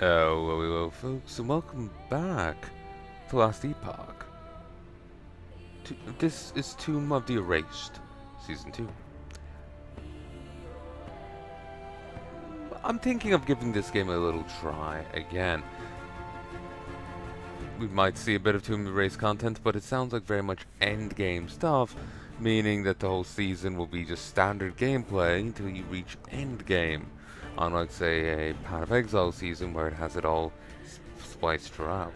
Hello, folks, and welcome back to Last Epoch. This is Tomb of the Erased, Season 2. I'm thinking of giving this game a little try again. We might see a bit of Tomb of the Erased content, but it sounds like very much endgame stuff, meaning that the whole season will be just standard gameplay until you reach endgame. Unlike, say, a Path of Exile season where it has it all spliced throughout.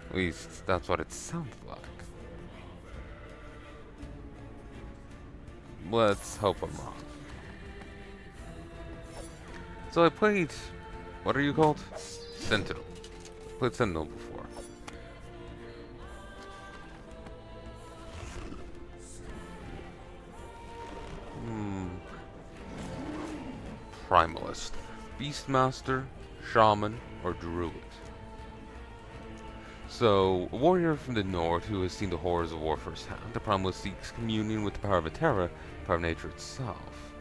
At least, that's what it sounds like. Let's hope I'm wrong. So I played... what are you called? Sentinel. I played Sentinel before. Primalist. Beastmaster, Shaman, or Druid. So, a warrior from the north who has seen the horrors of war firsthand, the Primalist seeks communion with the power of Terra, the power of nature itself.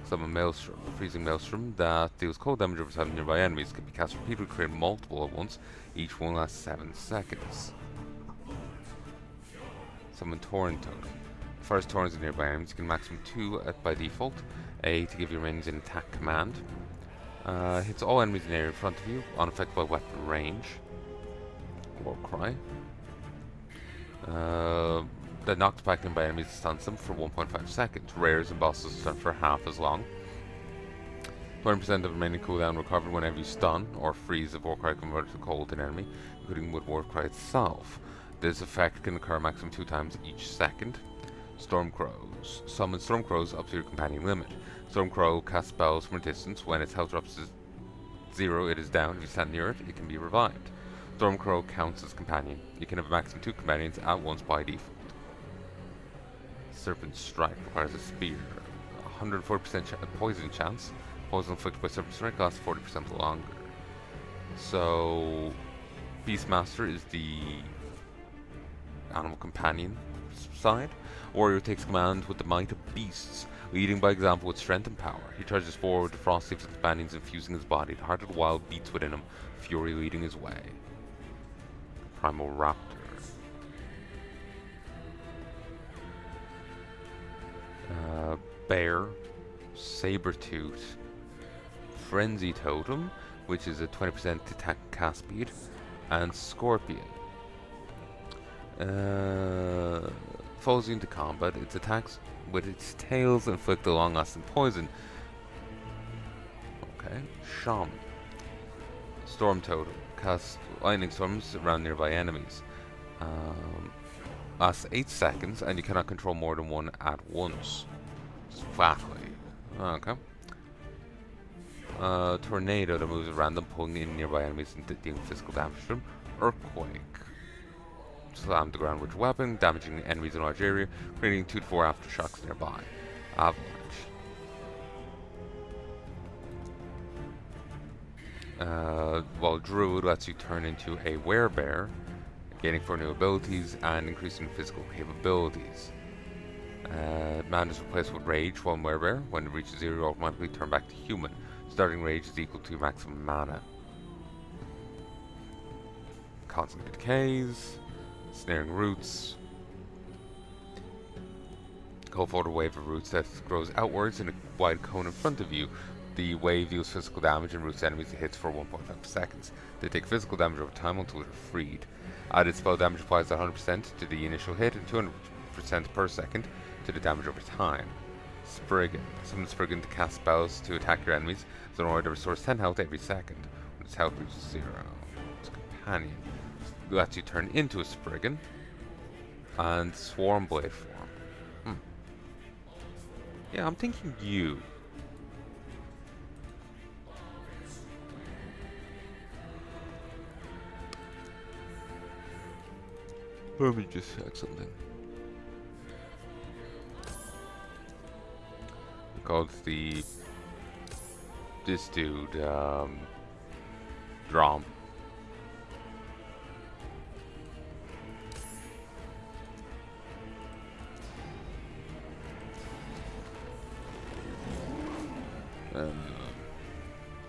Summon Maelstrom. A freezing Maelstrom that deals cold damage over time to nearby enemies can be cast repeatedly, creating multiple at once. Each one lasts 7 seconds. Summon Torrent Totem. Fires torrents of nearby enemies. You can maximum 2 by default. A to give your minions an attack command. Hits all enemies in the area in front of you, unaffected by weapon range. War Cry. That knocks back in by enemies and stuns them for 1.5 seconds. Rares and bosses stun for half as long. 20% of remaining cooldown recovered whenever you stun or freeze a War Cry converted to cold an enemy, including with War Cry itself. This effect can occur maximum 2 times each second. Stormcrows. Summon Stormcrows up to your companion limit. Stormcrow casts spells from a distance. When its health drops to 0, it is down. If you stand near it, it can be revived. Stormcrow counts as companion. You can have a maximum 2 companions at once by default. Serpent Strike requires a spear. 140% poison chance. Poison inflicted by Serpent Strike lasts 40% longer. So, Beastmaster is the animal companion side. Warrior takes command with the might of beasts, leading by example with strength and power. He charges forward to frost leaves his companions, infusing his body. The heart of the wild beats within him, fury leading his way. Primal Raptor. Bear, Sabertooth, Frenzy Totem, which is a 20% attack cast speed, and Scorpion. Falls into combat, its attacks with its tails inflict a long-lasting poison. Okay, Shaman. Storm Totem, casts lightning storms around nearby enemies. Lasts 8 seconds, and you cannot control more than one at once. Flatly. Okay. Tornado that moves at random, pulling in nearby enemies and dealing physical damage to them. Earthquake. Slam the ground with your weapon, damaging enemies in a large area, creating 2 to 4 aftershocks nearby. Avalanche. While Druid lets you turn into a werebear, gaining 4 new abilities and increasing physical capabilities. Mana is replaced with Rage while werebear. When it reaches 0, you automatically turn back to human. Starting Rage is equal to maximum mana. Constant decays. Snaring roots. Call forward a wave of roots that grows outwards in a wide cone in front of you. The wave deals physical damage and roots enemies it hits for 1.5 seconds. They take physical damage over time until they're freed. Added spell damage applies 100% to the initial hit and 200% per second to the damage over time. Spriggan. Summon Spriggan to cast spells to attack your enemies. It's an aura that restores 10 health every second when its health reaches 0. Its companion lets you turn into a Spriggan and Swarm Blade form. Yeah, I'm thinking you. Let me just check something. Called this dude, Drom.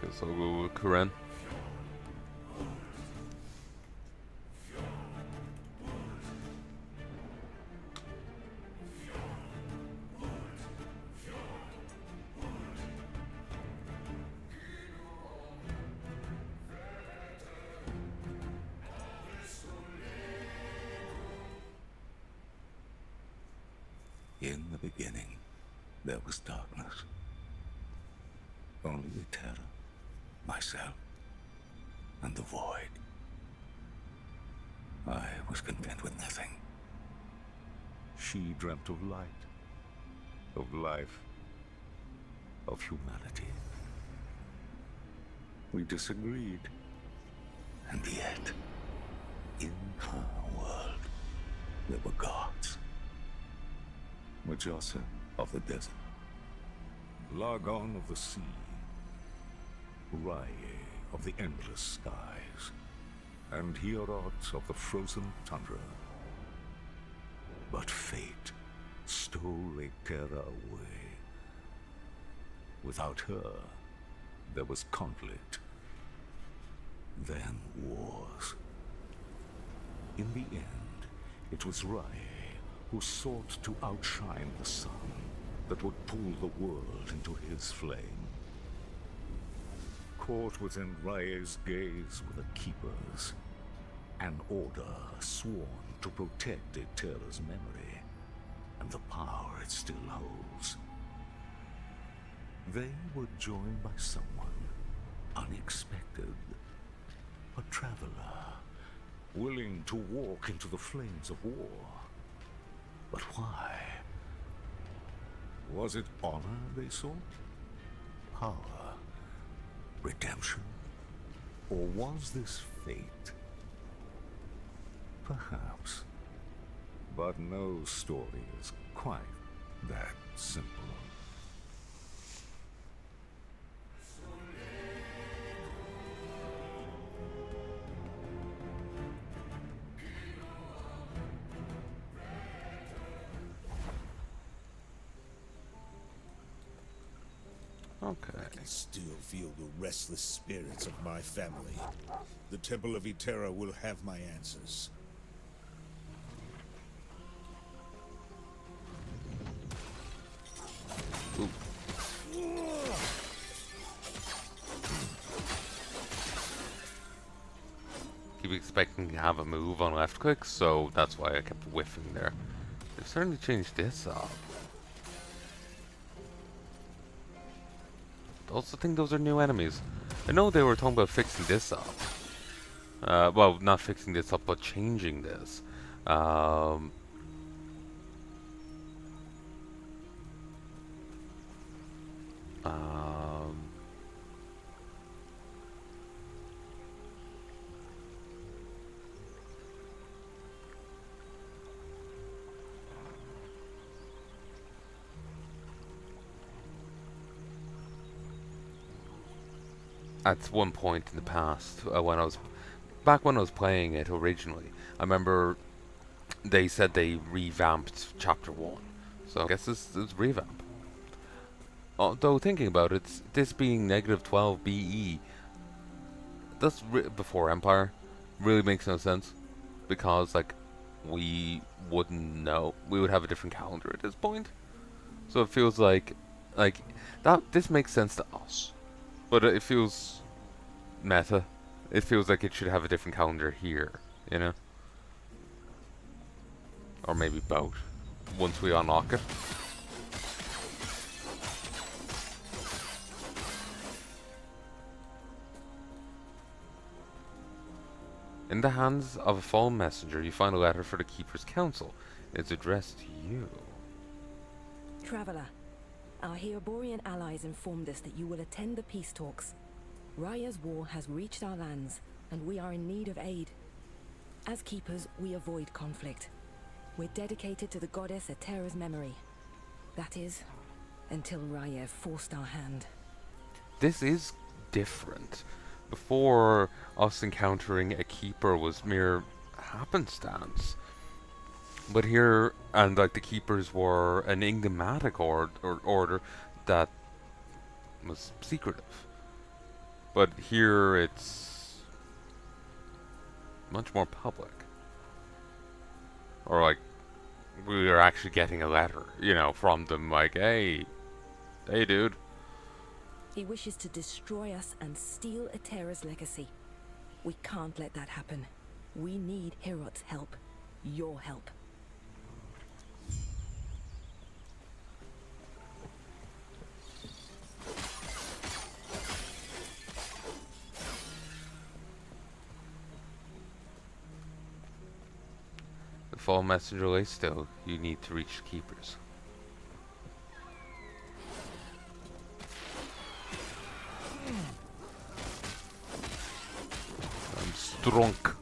Guess I'll go with Karen. In the beginning, there was darkness. Only the terror, myself, and the void. I was content with nothing. She dreamt of light, of life, of humanity. We disagreed. And yet, in her world, there were gods. Mujasa of the desert, Lagon of the sea, Rye of the endless skies, and Heorot of the frozen tundra. But fate stole Terra away. Without her, there was conflict. Then wars. In the end, it was Rye who sought to outshine the sun that would pull the world into his flame. Caught within Rye's gaze were the Keepers, an order sworn to protect Eterra's memory and the power it still holds. They were joined by someone unexpected, a traveler, willing to walk into the flames of war. But why? Was it honor they sought? Power? Redemption? Or was this fate? Perhaps. But no story is quite that simple. Okay. I can still feel the restless spirits of my family. The Temple of Eterra will have my answers. Ooh. Keep expecting to have a move on left click, so that's why I kept whiffing there. They've certainly changed this up. I also think those are new enemies. I know they were talking about fixing this up. Well, not fixing this up, but changing this. At one point in the past, when I was playing it originally, I remember they said they revamped Chapter 1. So I guess this is revamp. Although thinking about it, this being -12 BE, that's before Empire, really makes no sense. Because, like, we wouldn't know. We would have a different calendar at this point. So it feels like that. This makes sense to us. But it feels meta. It feels like it should have a different calendar here, you know? Or maybe both, once we unlock it. In the hands of a fallen messenger, you find a letter for the Keeper's Council. It's addressed to you. Traveler, our Heoborian allies informed us that you will attend the peace talks. Raya's war has reached our lands, and we are in need of aid. As Keepers, we avoid conflict. We're dedicated to the goddess Eterra's memory. That is, until Raya forced our hand. This is different. Before, us encountering a Keeper was mere happenstance. But here, and like the Keepers were an enigmatic order that was secretive. But here it's much more public. Or like, we are actually getting a letter, you know, from them like, hey dude. He wishes to destroy us and steal Eterra's legacy. We can't let that happen. We need Heorot's help. Your help. fall messenger lay still. You need to reach the keepers. I'm strunk.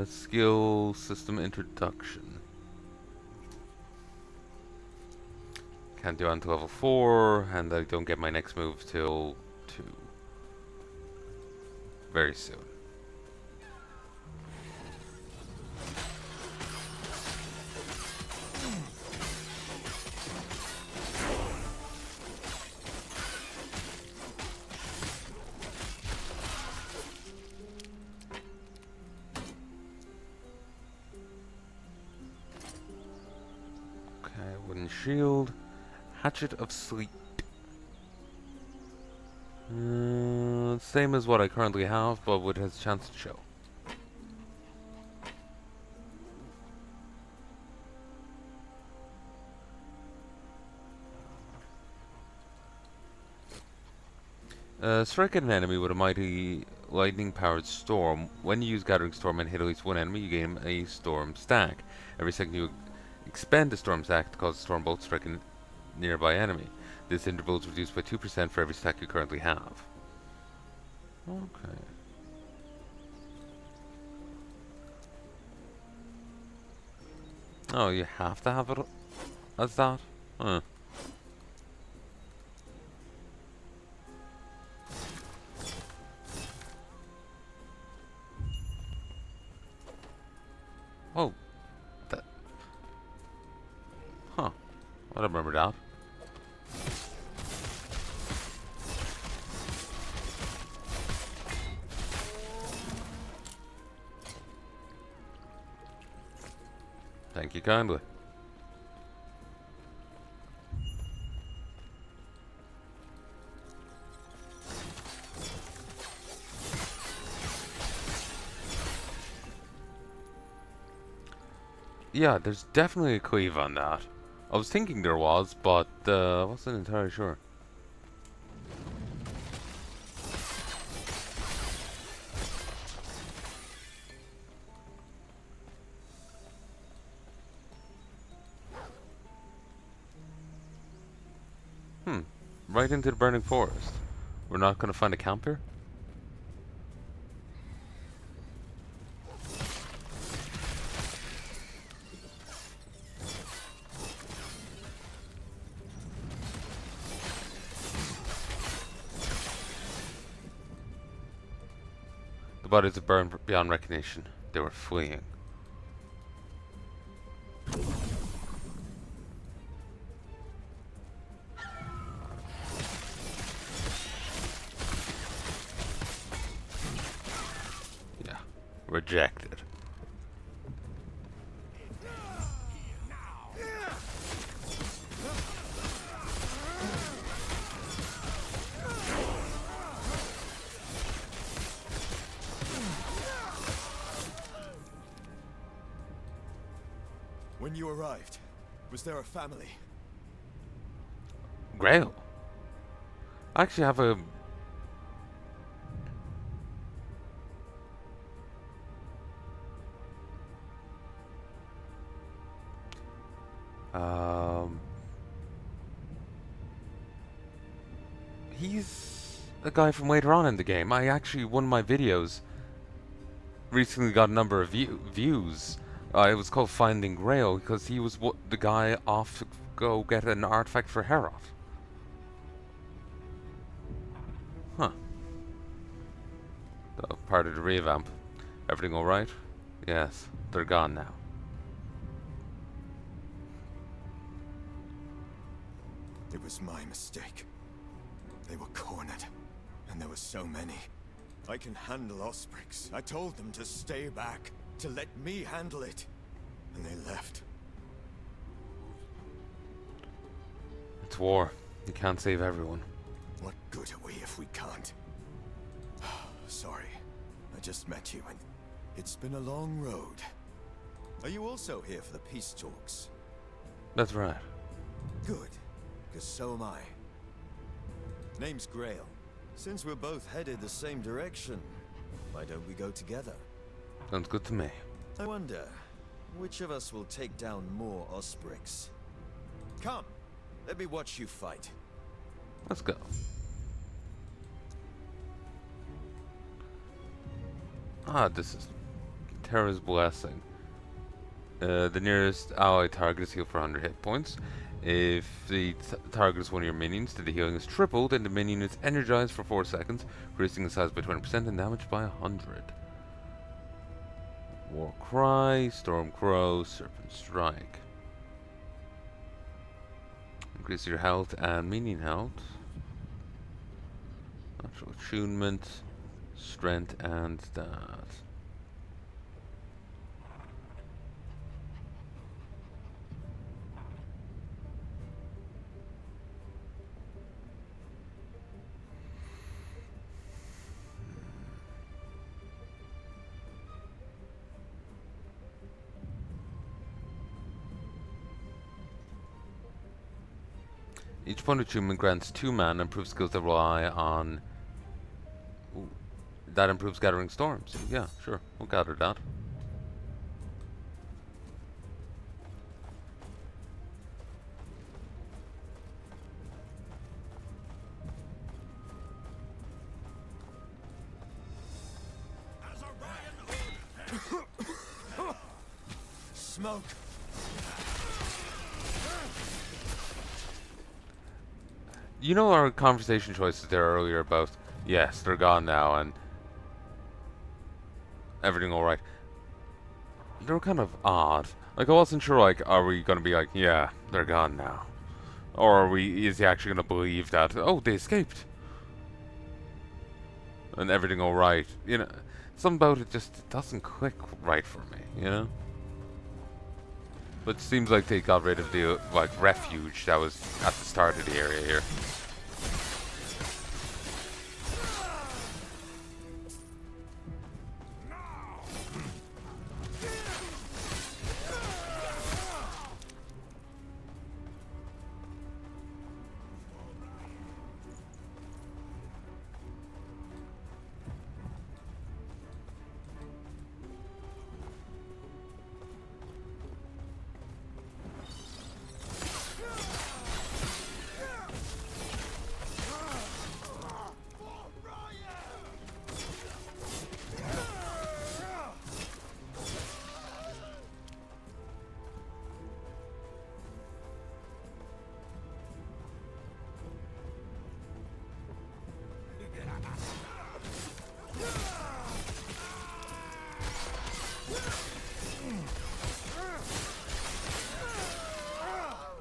Skill system introduction. Can't do until level 4, and I don't get my next move till 2. Very soon. Wooden shield. Hatchet of Sleep. Same as what I currently have, but with his chance to show. Strike at an enemy with a mighty lightning-powered storm. When you use Gathering Storm and hit at least one enemy, you gain a storm stack. Every second you expend a storm stack to cause a storm bolt to strike a nearby enemy. This interval is reduced by 2% for every stack you currently have. Okay. Oh, you have to have it as that? Huh. Oh. That. Huh. I don't remember that. Thank you kindly. Yeah, there's definitely a cleave on that. I was thinking there was, but wasn't entirely sure. Right into the burning forest. We're not gonna find a camp here? The bodies have burned beyond recognition. They were fleeing. Rejected. When you arrived, was there a family? Grail. I actually have a he's a guy from later on in the game. One of my videos recently got a number of views. It was called Finding Grail because he was the guy off to go get an artifact for Heroth. Huh. Part of the revamp. Everything alright? Yes, they're gone now. It was my mistake. They were cornered, and there were so many. I can handle Osprix. I told them to stay back, to let me handle it. And they left. It's war. You can't save everyone. What good are we if we can't? Sorry. I just met you and it's been a long road. Are you also here for the peace talks? That's right. Good, because so am I. Name's Grail. Since we're both headed the same direction, why don't we go together? Sounds good to me. I wonder, which of us will take down more Osprix? Come, let me watch you fight. Let's go. Ah, this is Terra's Blessing. The nearest ally target is healed for 100 hit points. If the target is one of your minions, then the healing is tripled and the minion is energized for 4 seconds, increasing the size by 20% and damage by 100. War Cry, Storm Crow, Serpent Strike. Increase your health and minion health. Natural attunement, strength, and that. Each point of attunement grants 2 mana and improves skills that rely on... Ooh, that improves Gathering Storms. Yeah, sure. We'll gather that. Smoke! You know our conversation choices there earlier about, yes, they're gone now and everything alright. They were kind of odd. Like, I wasn't sure, like, are we gonna be like, yeah, they're gone now? Or is he actually gonna believe that, oh, they escaped? And everything alright? You know, something about it just doesn't click right for me, you know? But it seems like they got rid of the, like, refuge that was at the start of the area here.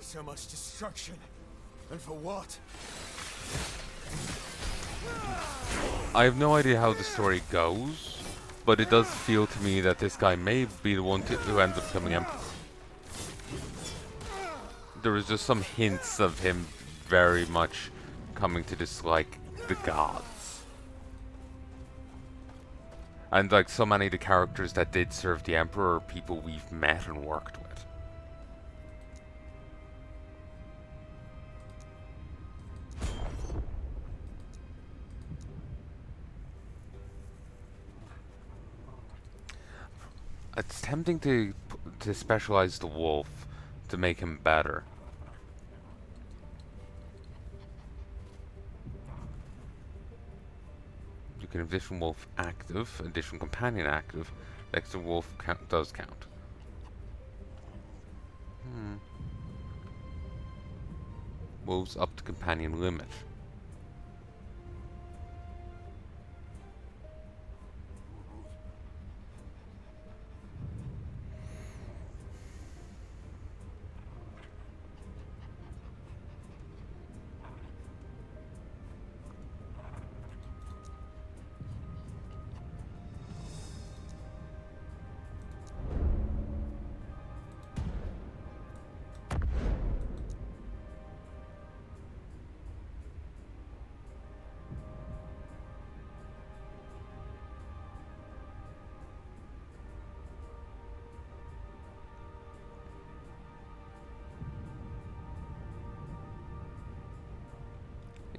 So much destruction. And for what? I have no idea how the story goes, but it does feel to me that this guy may be the one who ends up becoming Emperor. There was just some hints of him very much coming to dislike the gods. And like so many of the characters that did serve the Emperor are people we've met and worked with. It's tempting to specialize the wolf to make him better. You can addition wolf active, addition companion active. Extra wolf does count. Wolves up to companion limit.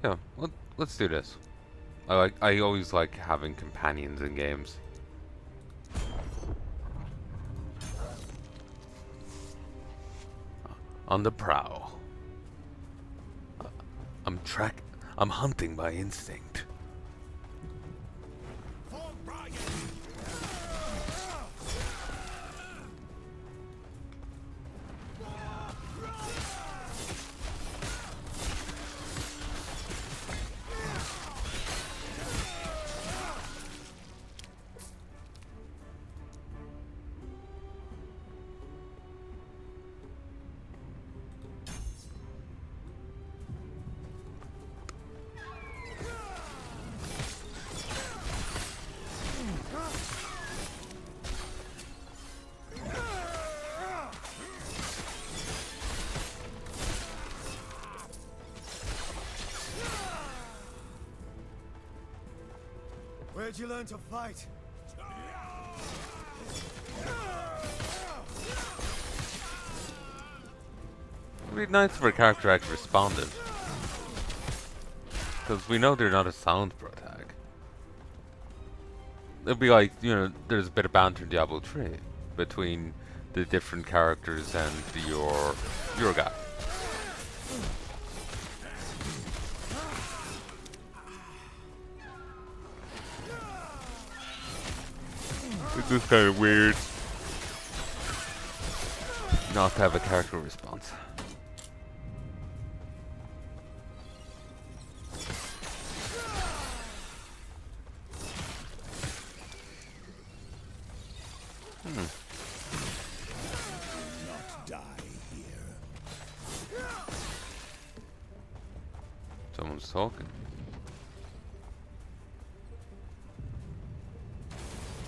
Yeah, let's do this. I always like having companions in games. On the prowl. I'm I'm hunting by instinct. Where'd you learn to fight? It'd be nice if a character actually responded. Because we know they're not a sound pro tag. It'd be like, you know, there's a bit of banter in Diablo 3 between the different characters and your guy. It's just kind of weird not to have a character response. Not die here. Someone's talking.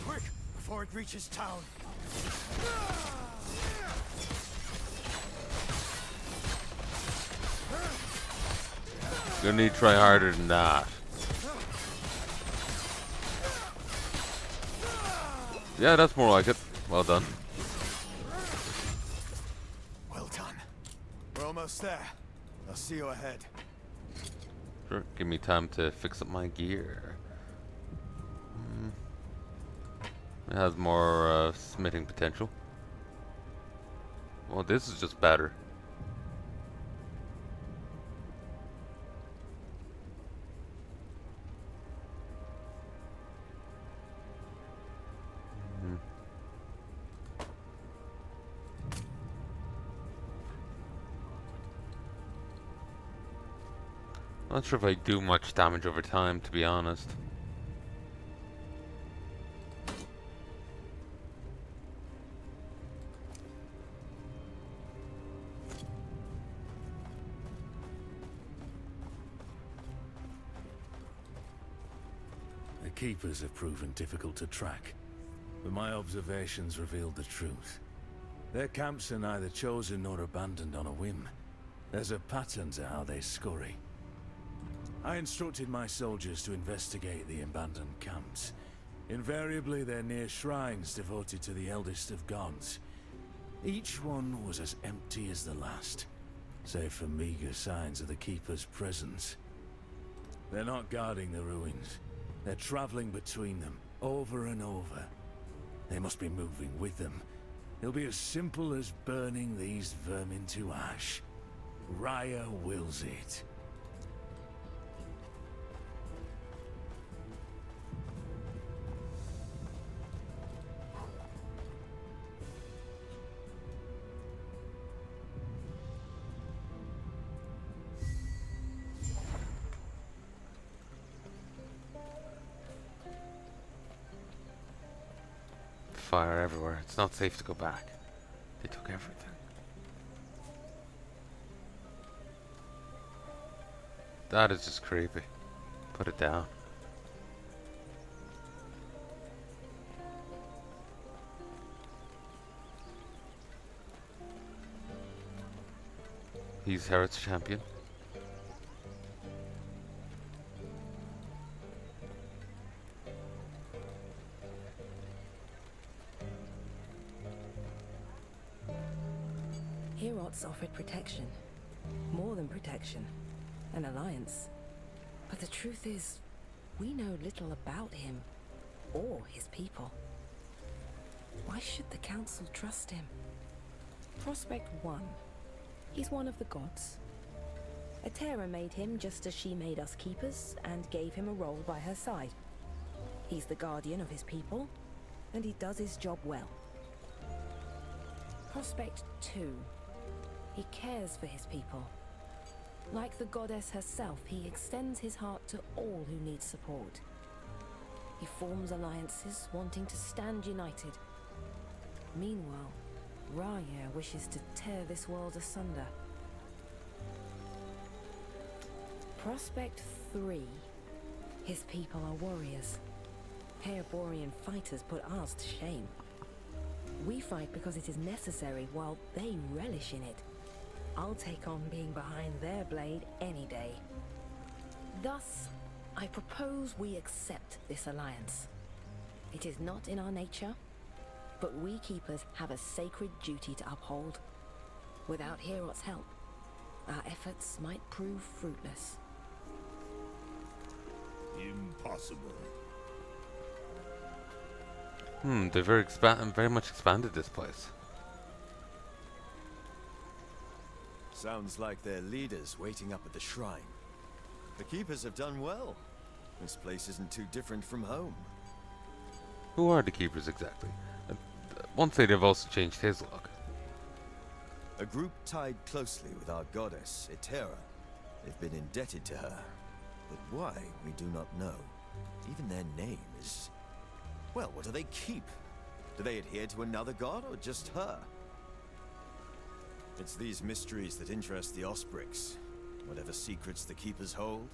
Quick, before it reaches town. Gonna need to try harder than that. Yeah, that's more like it. Well done. Well done. We're almost there. I'll see you ahead. Sure, give me time to fix up my gear. It has more smithing potential. Well, this is just better. Not sure if I do much damage over time, to be honest. The Keepers have proven difficult to track, but my observations revealed the truth. Their camps are neither chosen nor abandoned on a whim. There's a pattern to how they scurry. I instructed my soldiers to investigate the abandoned camps. Invariably, they're near shrines devoted to the eldest of gods. Each one was as empty as the last, save for meager signs of the Keeper's presence. They're not guarding the ruins. They're traveling between them, over and over. They must be moving with them. It'll be as simple as burning these vermin to ash. Raya wills it. Fire everywhere. It's not safe to go back. They took everything. That is just creepy. Put it down. He's Herod's champion. Herots offered protection. More than protection. An alliance. But the truth is, we know little about him or his people. Why should the council trust him? Prospect 1. He's one of the gods. Etera made him just as she made us keepers and gave him a role by her side. He's the guardian of his people, and he does his job well. Prospect 2. He cares for his people. Like the goddess herself, he extends his heart to all who need support. He forms alliances, wanting to stand united. Meanwhile, Raya wishes to tear this world asunder. Prospect 3. His people are warriors. Heya fighters put ours to shame. We fight because it is necessary, while they relish in it. I'll take on being behind their blade any day. Thus, I propose we accept this alliance. It is not in our nature, but we keepers have a sacred duty to uphold. Without Herot's help, our efforts might prove fruitless. Impossible. They're very much expanded this place. Sounds like their leaders waiting up at the shrine. The keepers have done well. This place isn't too different from home. Who are the keepers exactly? One say they've also changed his look. A group tied closely with our goddess, Etera. They've been indebted to her. But why, we do not know. Even their name is... Well, what do they keep? Do they adhere to another god, or just her? It's these mysteries that interest the Osprix. Whatever secrets the Keepers hold,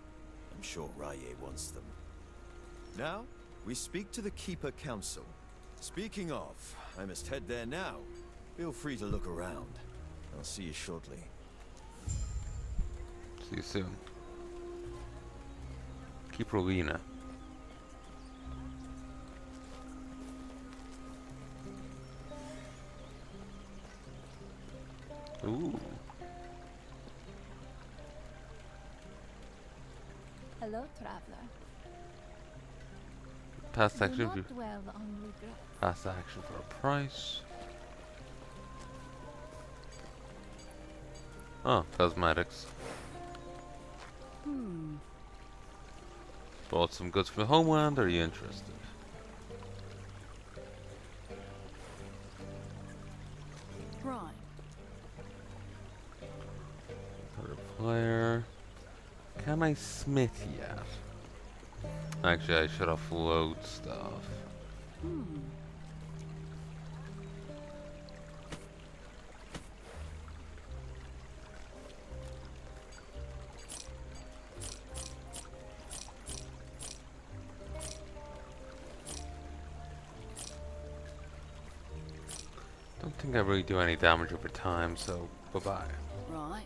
I'm sure Raya wants them. Now, we speak to the Keeper Council. Speaking of, I must head there now. Feel free to look around. I'll see you shortly. See you soon. Keep Rowena. Ooh. Hello, traveler. Past Do action. not dwell on regret. Past action for a price. Oh, cosmetics. Bought some goods from the homeland. Are you interested? Right. Player. Can I smith yet? Actually, I should offload stuff. Don't think I really do any damage over time, so bye-bye. Right.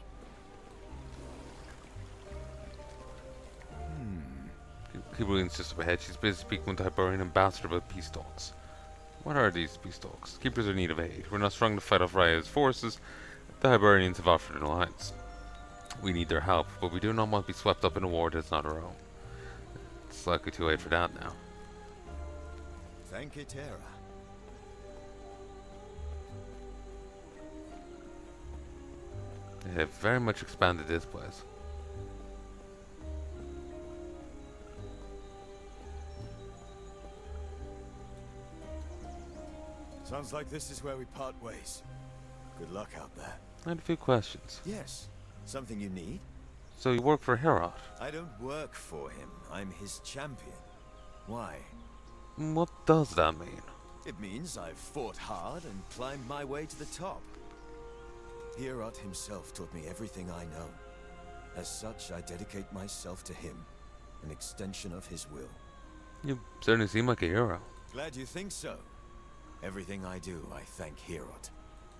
Keeper's just up ahead. She's busy speaking with the Hibernian ambassador about peace talks. What are these peace talks? Keepers are in need of aid. We're not strong to fight off Raya's forces. The Hibernians have offered an alliance. We need their help, but we do not want to be swept up in a war that's not our own. It's likely too late for that now. Thank Etera. They have very much expanded this place. Sounds like this is where we part ways. Good luck out there. I had a few questions. Yes. Something you need? So you work for Herod? I don't work for him. I'm his champion. Why? What does that mean? It means I've fought hard and climbed my way to the top. Herod himself taught me everything I know. As such, I dedicate myself to him, an extension of his will. You certainly seem like a hero. Glad you think so. Everything I do, I thank Herod.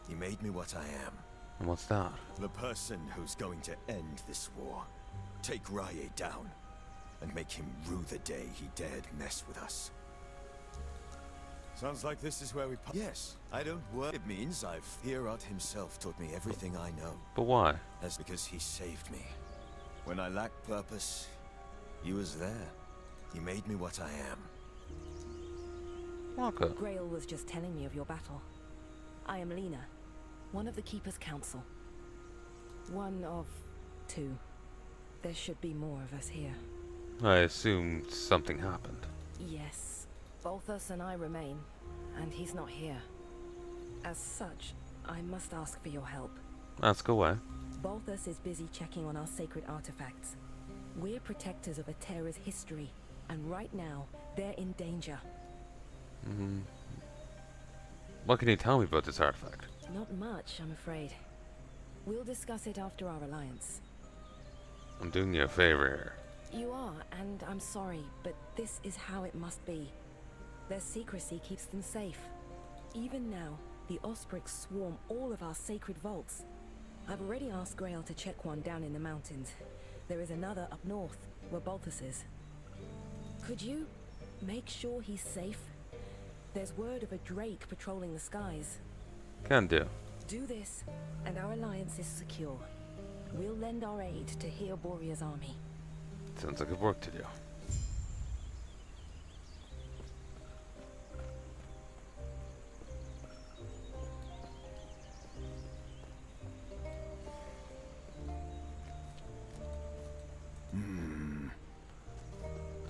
He made me what I am. And what's that? The person who's going to end this war. Take Raya down, and make him rue the day he dared mess with us. Sounds like this is where we Yes, I don't work. It means Herod himself taught me everything I know. But why? That's because he saved me. When I lacked purpose, He was there. He made me what I am. Okay. Grail was just telling me of your battle. I am Lena, one of the Keeper's Council. One of two. There should be more of us here. I assumed something happened. Yes, Balthus and I remain, and he's not here. As such, I must ask for your help. Ask away. Balthus is busy checking on our sacred artifacts. We're protectors of Atera's history, and right now, they're in danger. What can you tell me about this artifact? Not much, I'm afraid. We'll discuss it after our alliance. I'm doing you a favor here. You are, and I'm sorry, but this is how it must be. Their secrecy keeps them safe. Even now, the Osprix swarm all of our sacred vaults. I've already asked Grail to check one down in the mountains. There is another up north, where Balthus is. Could you make sure he's safe? There's word of a drake patrolling the skies. Can do. Do this, and our alliance is secure. We'll lend our aid to Heya army. Sounds like I've work to do.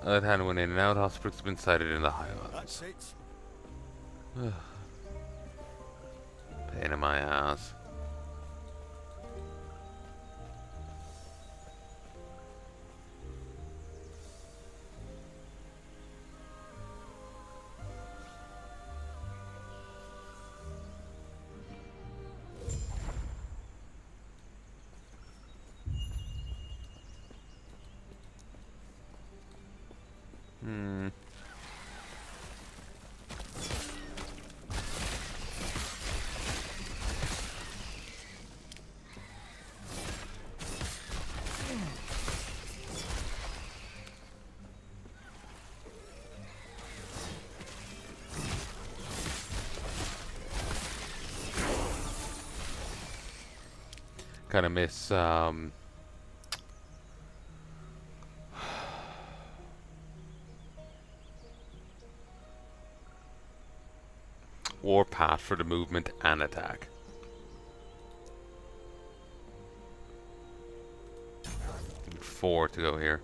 I've had one in and out. Osprey's been sighted in the high That's islands. it. Pain in my ass. Kind of miss Warpath for the movement and attack. Need 4 to go here.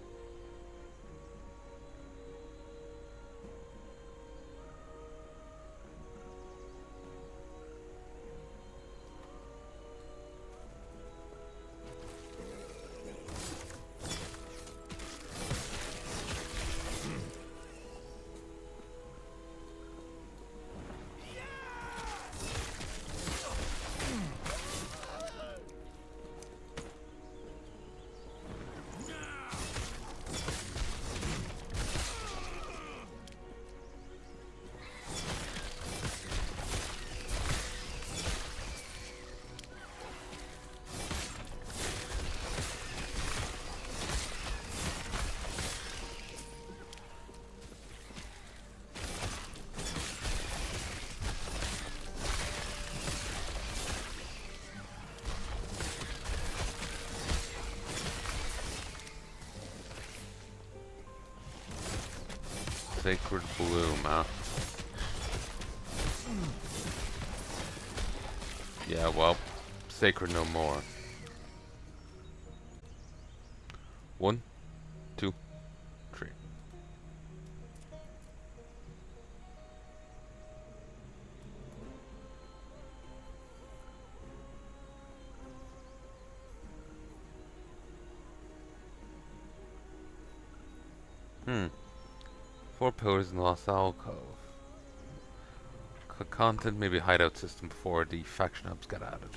Sacred Bloom, huh? Yeah, well, sacred no more. 1, 2, 3. Hmm. 4 pillars in the Lost Alcove. Content, maybe a hideout system before the faction hubs get added.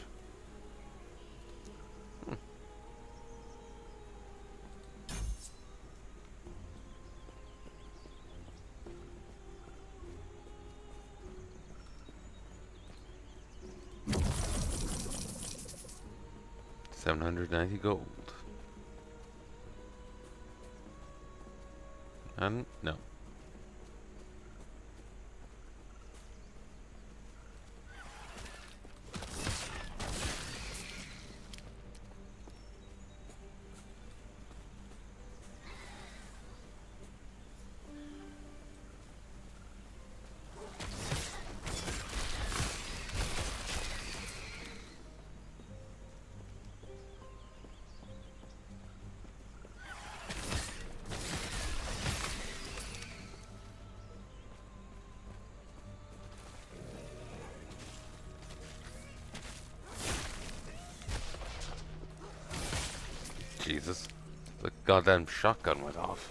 Hmm. $790 gold. And no. Jesus. The goddamn shotgun went off.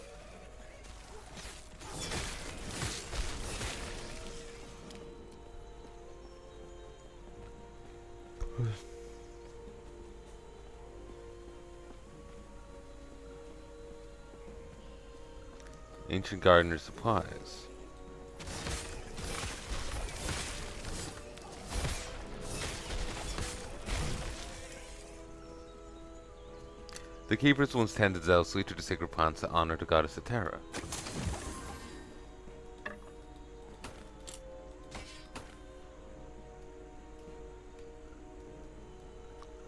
Ancient gardener supplies. The keepers once tended zealously to the sacred plants to honor the goddess Atera.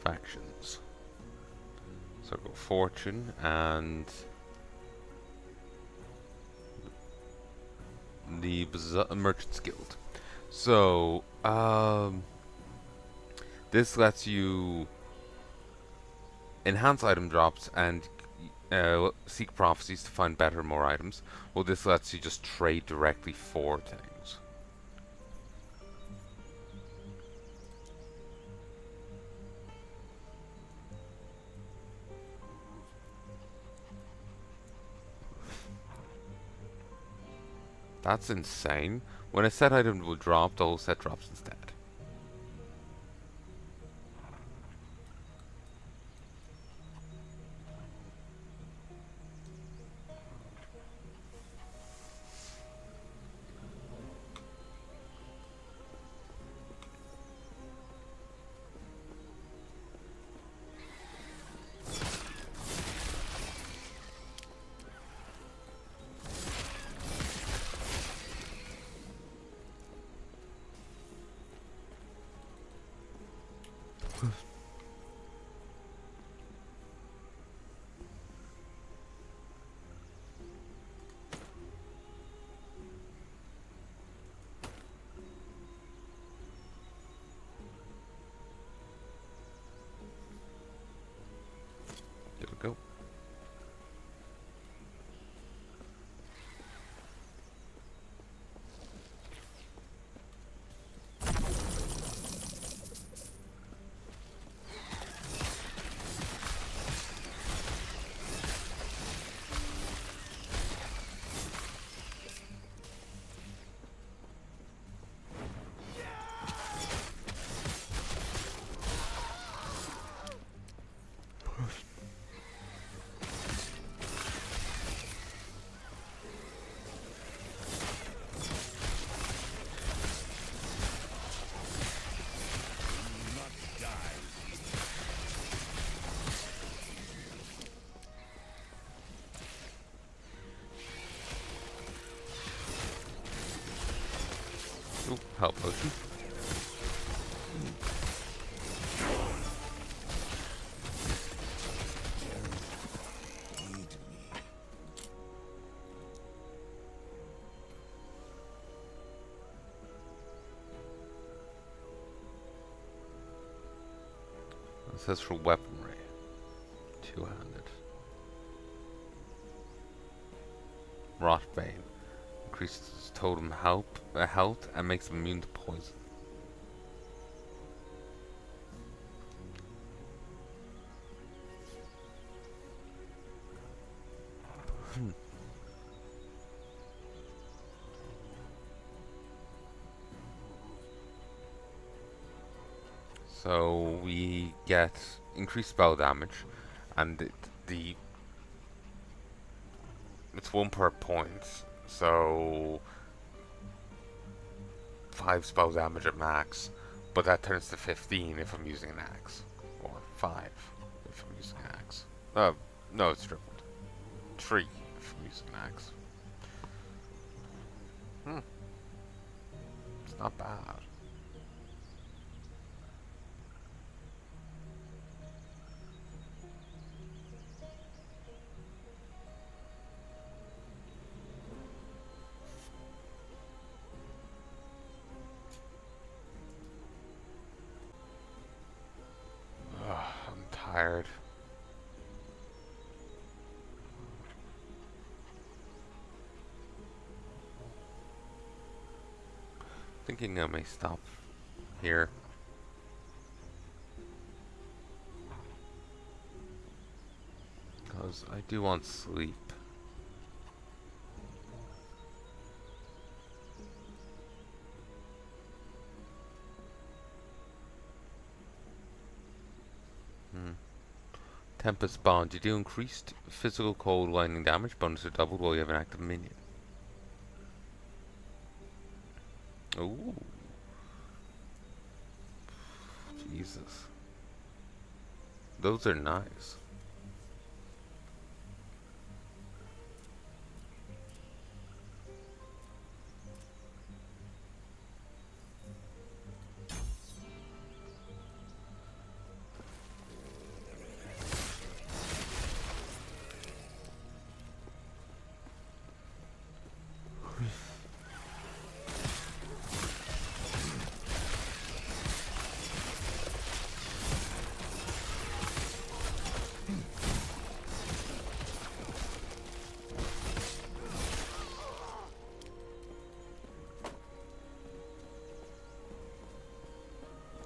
Factions. Circle of Fortune and the Merchants Guild. So, this lets you enhance item drops and seek prophecies to find better and more items. Well, this lets you just trade directly for things. That's insane. When a set item will drop, the whole set drops instead. There we go. Ooh, health potion. Ancestral weaponry. Two-handed. Rotbane. Increases totem health and makes them immune to poison. So we get increased spell damage, and it's 1 per point. So 5 spell damage at max, but that turns to 15 if I'm using an axe, or 5 if I'm using an axe. No, it's tripled. 3 if I'm using an axe. It's not bad. I'm tired. Thinking I may stop here. Because I do want sleep. Tempest Bond. You do increased physical cold lightning damage. Bonus are doubled while you have an active minion. Ooh. Jesus. Those are nice.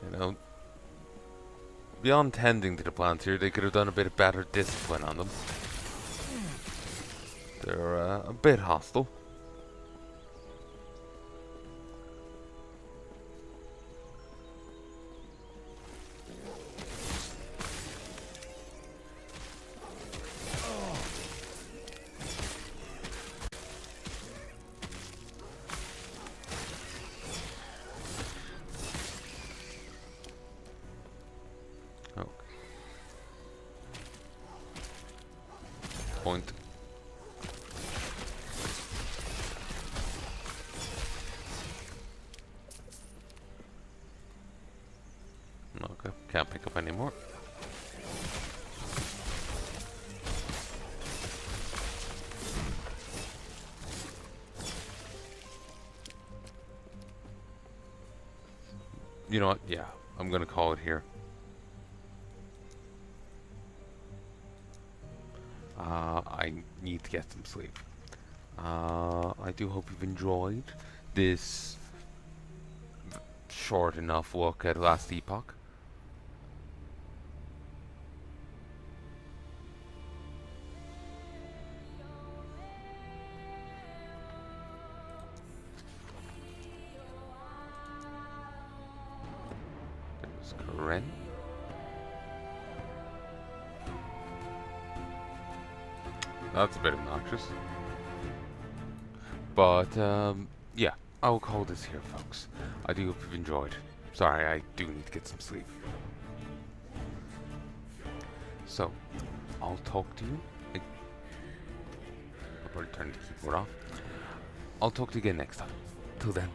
You know, beyond tending to the plants here, they could have done a bit of better discipline on them. They're a bit hostile. Point. Okay, can't pick up any more. You know what? Yeah, I'm gonna call it here. I need to get some sleep. I do hope you've enjoyed this short enough look at last Epoch. There's Karen. That's a bit obnoxious. But, yeah, I'll call this here, folks. I do hope you've enjoyed. Sorry, I do need to get some sleep. So, I'll talk to you. I'll probably turn the keyboard off. I'll talk to you again next time. Till then.